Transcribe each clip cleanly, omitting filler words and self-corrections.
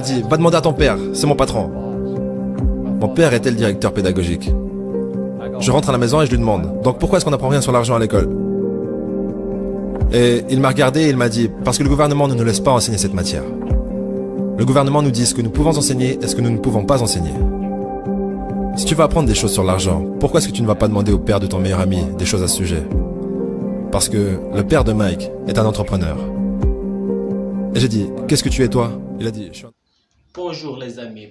Il dit, va demander à ton père, c'est mon patron. Mon père était le directeur pédagogique. Je rentre à la maison et je lui demande, donc pourquoi est-ce qu'on n'apprend rien sur l'argent à l'école? Et il m'a regardé et il m'a dit, parce que le gouvernement ne nous laisse pas enseigner cette matière. Le gouvernement nous dit ce que nous pouvons enseigner et ce que nous ne pouvons pas enseigner. Si tu veux apprendre des choses sur l'argent, pourquoi est-ce que tu ne vas pas demander au père de ton meilleur ami des choses à ce sujet? Parce que le père de Mike est un entrepreneur. Et j'ai dit, qu'est-ce que tu es toi? Il a dit, je suis un... Bonjour les amis,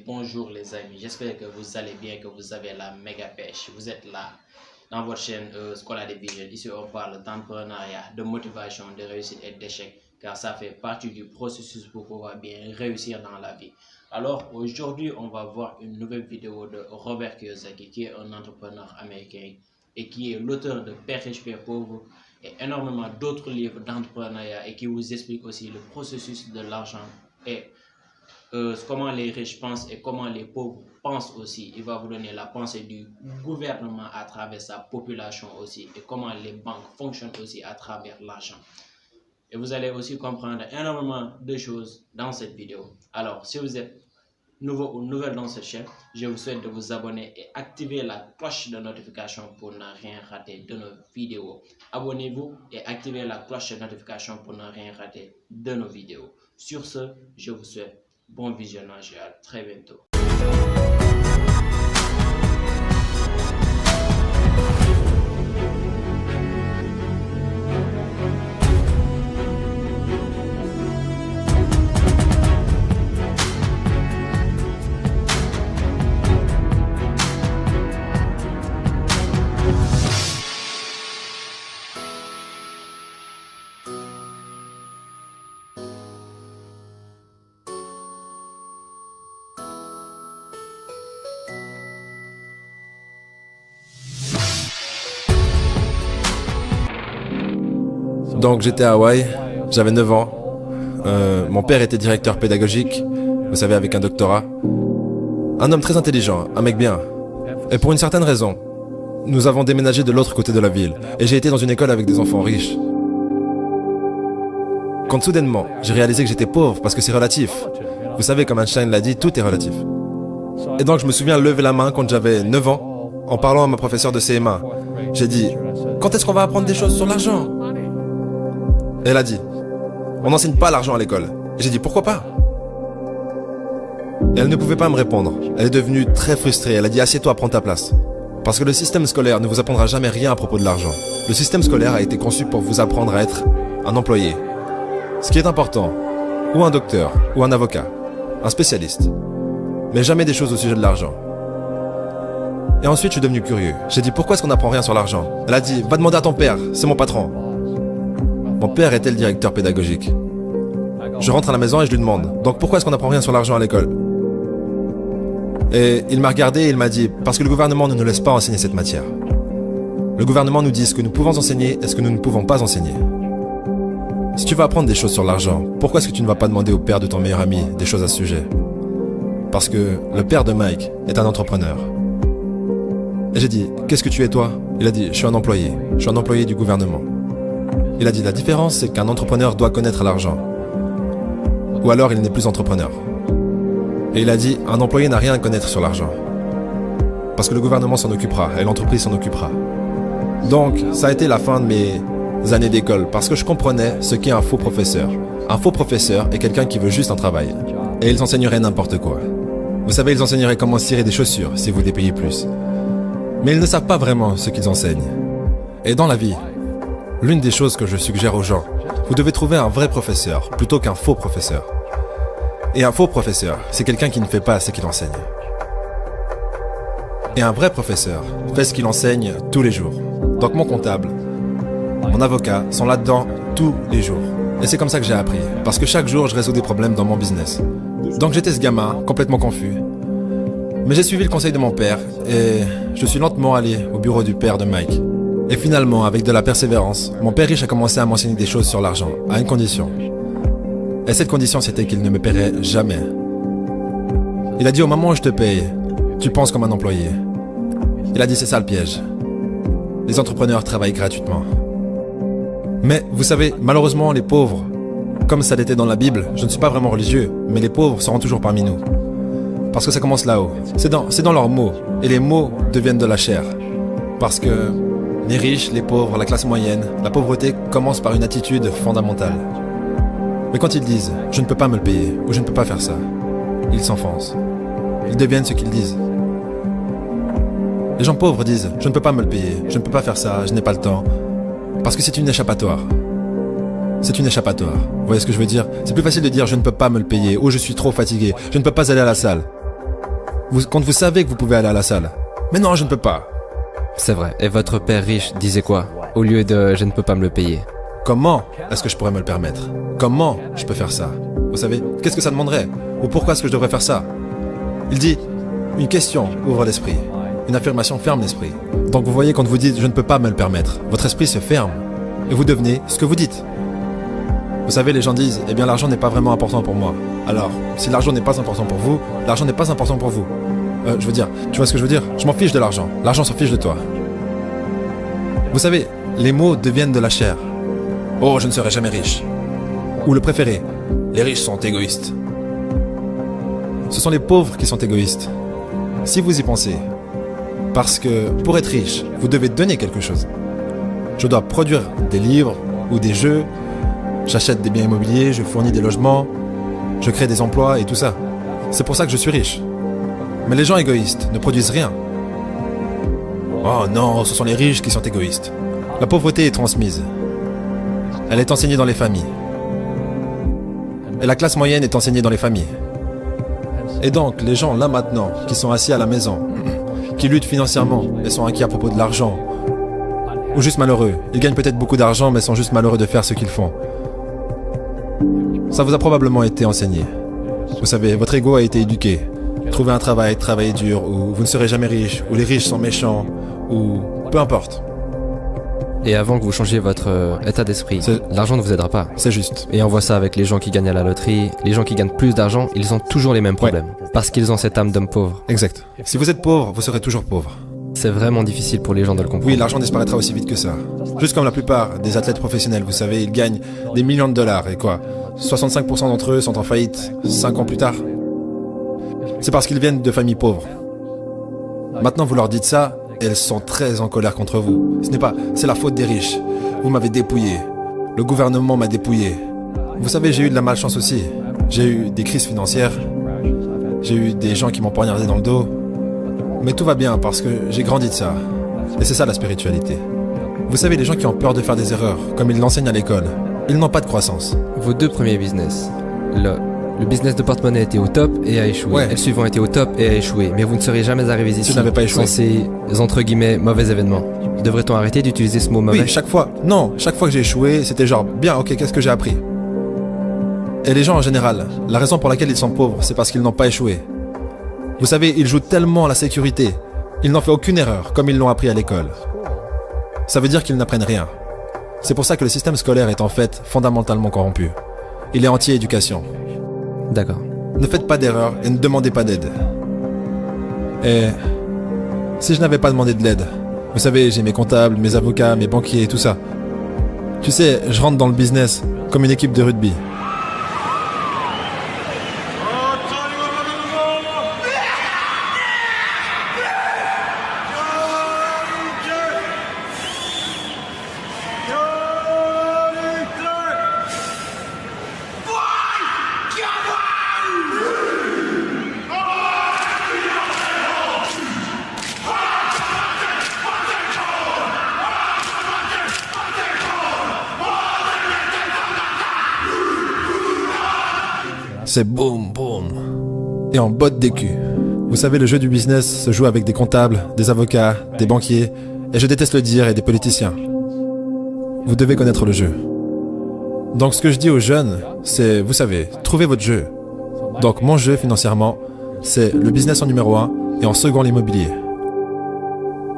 j'espère que vous allez bien, que vous avez la méga pêche. Vous êtes là dans votre chaîne Scholar Division. Ici on parle d'entrepreneuriat, de motivation, de réussite et d'échec, car ça fait partie du processus pour pouvoir bien réussir dans la vie. Alors aujourd'hui on va voir une nouvelle vidéo de Robert Kiyosaki, qui est un entrepreneur américain et qui est l'auteur de Père riche, Père pauvre et énormément d'autres livres d'entrepreneuriat, et qui vous explique aussi le processus de l'argent et comment les riches pensent et comment les pauvres pensent aussi. Il va vous donner la pensée du gouvernement à travers sa population aussi, et comment les banques fonctionnent aussi à travers l'argent. Et vous allez aussi comprendre énormément de choses dans cette vidéo. Alors, si vous êtes nouveau ou nouvelle dans cette chaîne, je vous souhaite de vous abonner et activer la cloche de notification pour ne rien rater de nos vidéos. Abonnez-vous et activez la cloche de notification pour ne rien rater de nos vidéos. Sur ce, je vous souhaite bon visionnage et à très bientôt. Donc j'étais à Hawaï, j'avais 9 ans. Mon père était directeur pédagogique, vous savez, avec un doctorat. Un homme très intelligent, un mec bien. Et pour une certaine raison, nous avons déménagé de l'autre côté de la ville. Et j'ai été dans une école avec des enfants riches. Quand soudainement, j'ai réalisé que j'étais pauvre parce que c'est relatif. Vous savez, comme Einstein l'a dit, tout est relatif. Et donc je me souviens lever la main quand j'avais 9 ans, en parlant à ma professeure de CM1. J'ai dit, quand est-ce qu'on va apprendre des choses sur l'argent? Elle a dit, on n'enseigne pas l'argent à l'école. Et j'ai dit, pourquoi pas? Et elle ne pouvait pas me répondre. Elle est devenue très frustrée. Elle a dit, assieds-toi, prends ta place. Parce que le système scolaire ne vous apprendra jamais rien à propos de l'argent. Le système scolaire a été conçu pour vous apprendre à être un employé. Ce qui est important, ou un docteur, ou un avocat, un spécialiste. Mais jamais des choses au sujet de l'argent. Et ensuite, je suis devenu curieux. J'ai dit, pourquoi est-ce qu'on n'apprend rien sur l'argent? Elle a dit, va demander à ton père, c'est mon patron. Mon père était le directeur pédagogique. Je rentre à la maison et je lui demande, donc pourquoi est-ce qu'on n'apprend rien sur l'argent à l'école? Et il m'a regardé et il m'a dit, parce que le gouvernement ne nous laisse pas enseigner cette matière. Le gouvernement nous dit ce que nous pouvons enseigner et ce que nous ne pouvons pas enseigner. Si tu veux apprendre des choses sur l'argent, pourquoi est-ce que tu ne vas pas demander au père de ton meilleur ami des choses à ce sujet? Parce que le père de Mike est un entrepreneur. Et j'ai dit, qu'est-ce que tu es toi? Il a dit, je suis un employé. Je suis un employé du gouvernement. Il a dit, la différence, c'est qu'un entrepreneur doit connaître l'argent. Ou alors, il n'est plus entrepreneur. Et il a dit, un employé n'a rien à connaître sur l'argent. Parce que le gouvernement s'en occupera et l'entreprise s'en occupera. Donc, ça a été la fin de mes années d'école, parce que je comprenais ce qu'est un faux professeur. Un faux professeur est quelqu'un qui veut juste un travail. Et ils enseigneraient n'importe quoi. Vous savez, ils enseigneraient comment cirer des chaussures si vous les payez plus. Mais ils ne savent pas vraiment ce qu'ils enseignent. Et dans la vie, l'une des choses que je suggère aux gens, vous devez trouver un vrai professeur plutôt qu'un faux professeur. Et un faux professeur, c'est quelqu'un qui ne fait pas ce qu'il enseigne. Et un vrai professeur fait ce qu'il enseigne tous les jours. Donc mon comptable, mon avocat sont là-dedans tous les jours. Et c'est comme ça que j'ai appris, parce que chaque jour je résous des problèmes dans mon business. Donc j'étais ce gamin, complètement confus. Mais j'ai suivi le conseil de mon père, et je suis lentement allé au bureau du père de Mike. Et finalement, avec de la persévérance, mon père riche a commencé à m'enseigner des choses sur l'argent, à une condition. Et cette condition, c'était qu'il ne me paierait jamais. Il a dit, au moment où je te paye, tu penses comme un employé. Il a dit, c'est ça le piège. Les entrepreneurs travaillent gratuitement. Mais vous savez, malheureusement, les pauvres Comme ça l'était dans la Bible, je ne suis pas vraiment religieux, mais les pauvres seront toujours parmi nous. Parce que ça commence là-haut. C'est dans leurs mots. Et les mots deviennent de la chair. Parce que les riches, les pauvres, la classe moyenne, la pauvreté commence par une attitude fondamentale. Mais quand ils disent « je ne peux pas me le payer » ou « je ne peux pas faire ça », ils s'enfoncent. Ils deviennent ce qu'ils disent. Les gens pauvres disent « je ne peux pas me le payer, je ne peux pas faire ça, je n'ai pas le temps ». Parce que c'est une échappatoire. C'est une échappatoire. Vous voyez ce que je veux dire? C'est plus facile de dire « je ne peux pas me le payer » ou « je suis trop fatigué, je ne peux pas aller à la salle ». Quand vous savez que vous pouvez aller à la salle. Mais non, je ne peux pas. C'est vrai. Et votre père riche disait quoi au lieu de « je ne peux pas me le payer ». Comment est-ce que je pourrais me le permettre? Comment je peux faire ça? Vous savez, qu'est-ce que ça demanderait? Ou pourquoi est-ce que je devrais faire ça? Il dit, une question ouvre l'esprit. Une affirmation ferme l'esprit. Donc vous voyez, quand vous dites « je ne peux pas me le permettre », votre esprit se ferme. Et vous devenez ce que vous dites. Vous savez, les gens disent « eh bien l'argent n'est pas vraiment important pour moi ». Alors, si l'argent n'est pas important pour vous, l'argent n'est pas important pour vous. Je veux dire, tu vois ce que je veux dire? Je m'en fiche de l'argent. L'argent s'en fiche de toi. Vous savez, les mots deviennent de la chair. Oh, je ne serai jamais riche. Ou le préféré, les riches sont égoïstes. Ce sont les pauvres qui sont égoïstes. Si vous y pensez. Parce que pour être riche, vous devez donner quelque chose. Je dois produire des livres ou des jeux. J'achète des biens immobiliers, je fournis des logements. Je crée des emplois et tout ça. C'est pour ça que je suis riche. Mais les gens égoïstes ne produisent rien. Oh non, ce sont les riches qui sont égoïstes. La pauvreté est transmise. Elle est enseignée dans les familles. Et la classe moyenne est enseignée dans les familles. Et donc, les gens là maintenant, qui sont assis à la maison, qui luttent financièrement et sont inquiets à propos de l'argent, ou juste malheureux, ils gagnent peut-être beaucoup d'argent mais sont juste malheureux de faire ce qu'ils font. Ça vous a probablement été enseigné. Vous savez, votre ego a été éduqué. Trouver un travail, travailler dur, ou vous ne serez jamais riche, ou les riches sont méchants, ou peu importe. Et avant que vous changiez votre état d'esprit, l'argent ne vous aidera pas. C'est juste. Et on voit ça avec les gens qui gagnent à la loterie. Les gens qui gagnent plus d'argent, ils ont toujours les mêmes problèmes. Parce qu'ils ont cette âme d'homme pauvre. Exact. Si vous êtes pauvre, vous serez toujours pauvre. C'est vraiment difficile pour les gens de le comprendre. Oui, l'argent disparaîtra aussi vite que ça. Juste comme la plupart des athlètes professionnels, vous savez, ils gagnent des millions de dollars. Et quoi, 65% d'entre eux sont en faillite 5 ans plus tard. C'est parce qu'ils viennent de familles pauvres. Maintenant, vous leur dites ça, et elles sont très en colère contre vous. C'est la faute des riches. Vous m'avez dépouillé. Le gouvernement m'a dépouillé. Vous savez, j'ai eu de la malchance aussi. J'ai eu des crises financières. J'ai eu des gens qui m'ont poignardé dans le dos. Mais tout va bien parce que j'ai grandi de ça. Et c'est ça la spiritualité. Vous savez, les gens qui ont peur de faire des erreurs, comme ils l'enseignent à l'école, ils n'ont pas de croissance. Vos deux premiers business, le business de porte-monnaie était au top et a échoué. Ouais. Et le suivant était au top et a échoué. Mais vous ne seriez jamais arrivés ici Tu n'avais pas échoué. sans ces, entre guillemets, mauvais événements. Devrait-on arrêter d'utiliser ce mot mauvais? Oui, chaque fois. Non, chaque fois que j'ai échoué, c'était genre, bien, ok, qu'est-ce que j'ai appris? Et les gens en général, la raison pour laquelle ils sont pauvres, c'est parce qu'ils n'ont pas échoué. Vous savez, ils jouent tellement à la sécurité. Ils n'ont fait aucune erreur, comme ils l'ont appris à l'école. Ça veut dire qu'ils n'apprennent rien. C'est pour ça que le système scolaire est en fait fondamentalement corrompu. Il est anti-éducation. D'accord. Ne faites pas d'erreur et ne demandez pas d'aide. Et si je n'avais pas demandé de l'aide, vous savez, j'ai mes comptables, mes avocats, mes banquiers et tout ça. Tu sais, je rentre dans le business comme une équipe de rugby. C'est boum, boum. Et en botte des culs. Vous savez, le jeu du business se joue avec des comptables, des avocats, des banquiers, et je déteste le dire, et des politiciens. Vous devez connaître le jeu. Donc ce que je dis aux jeunes, c'est, vous savez, trouvez votre jeu. Donc mon jeu financièrement, c'est le business en numéro 1 et en second l'immobilier.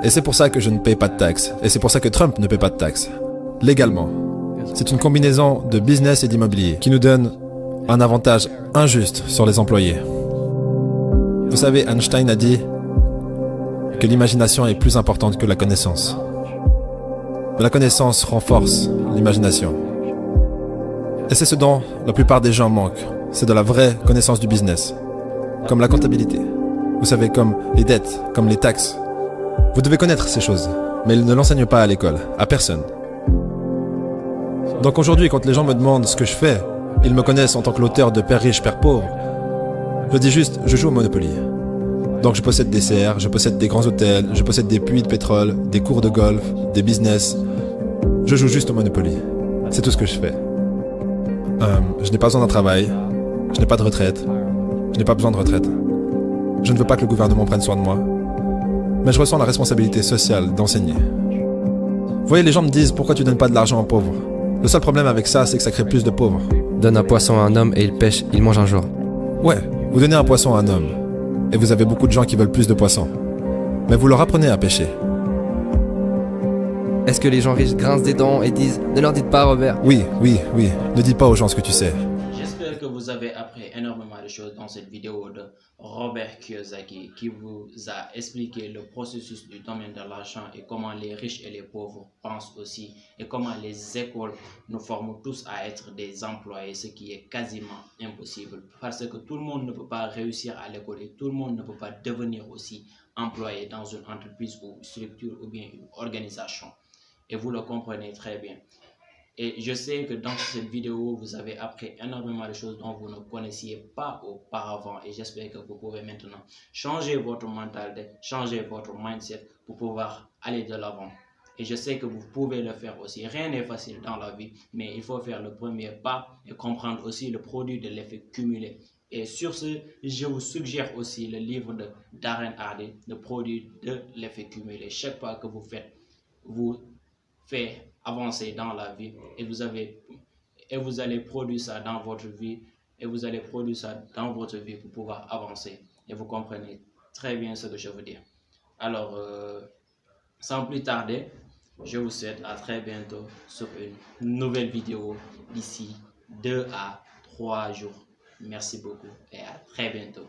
Et c'est pour ça que je ne paye pas de taxes. Et c'est pour ça que Trump ne paye pas de taxes. Légalement. C'est une combinaison de business et d'immobilier qui nous donne un avantage injuste sur les employés. Vous savez, Einstein a dit que l'imagination est plus importante que la connaissance. La connaissance renforce l'imagination. Et c'est ce dont la plupart des gens manquent. C'est de la vraie connaissance du business. Comme la comptabilité. Vous savez, comme les dettes, comme les taxes. Vous devez connaître ces choses, mais ils ne l'enseignent pas à l'école, à personne. Donc aujourd'hui, quand les gens me demandent ce que je fais, ils me connaissent en tant que l'auteur de Père riche, Père pauvre. Je dis juste, je joue au Monopoly. Donc je possède des serres, je possède des grands hôtels, je possède des puits de pétrole, des cours de golf, des business. Je joue juste au Monopoly. C'est tout ce que je fais. Je n'ai pas besoin d'un travail, je n'ai pas de retraite, je n'ai pas besoin de retraite. Je ne veux pas que le gouvernement prenne soin de moi, mais je ressens la responsabilité sociale d'enseigner. Vous voyez, les gens me disent, pourquoi tu donnes pas de l'argent aux pauvres? Le seul problème avec ça, c'est que ça crée plus de pauvres. Donne un poisson à un homme et il pêche, il mange un jour. Ouais, vous donnez un poisson à un homme, et vous avez beaucoup de gens qui veulent plus de poissons. Mais vous leur apprenez à pêcher. Est-ce que les gens riches grincent des dents et disent « Ne leur dites pas, Robert ». Oui. Ne dis pas aux gens ce que tu sais. J'espère que vous avez appris énormément de choses dans cette vidéo de Robert Kiyosaki qui vous a expliqué le processus du domaine de l'argent et comment les riches et les pauvres pensent aussi et comment les écoles nous forment tous à être des employés, ce qui est quasiment impossible parce que tout le monde ne peut pas réussir à l'école et tout le monde ne peut pas devenir aussi employé dans une entreprise ou une structure ou bien une organisation. Et vous le comprenez très bien. Et je sais que dans cette vidéo, vous avez appris énormément de choses dont vous ne connaissiez pas auparavant. Et j'espère que vous pouvez maintenant changer votre mentalité, changer votre mindset pour pouvoir aller de l'avant. Et je sais que vous pouvez le faire aussi. Rien n'est facile dans la vie, mais il faut faire le premier pas et comprendre aussi le produit de l'effet cumulé. Et sur ce, je vous suggère aussi le livre de Darren Hardy, le produit de l'effet cumulé. Chaque pas que vous faites, vous fait avancer dans la vie et vous allez produire ça dans votre vie pour pouvoir avancer et vous comprenez très bien ce que je veux dire. Alors sans plus tarder, je vous souhaite à très bientôt sur une nouvelle vidéo d'ici 2 à 3 jours. Merci beaucoup et à très bientôt.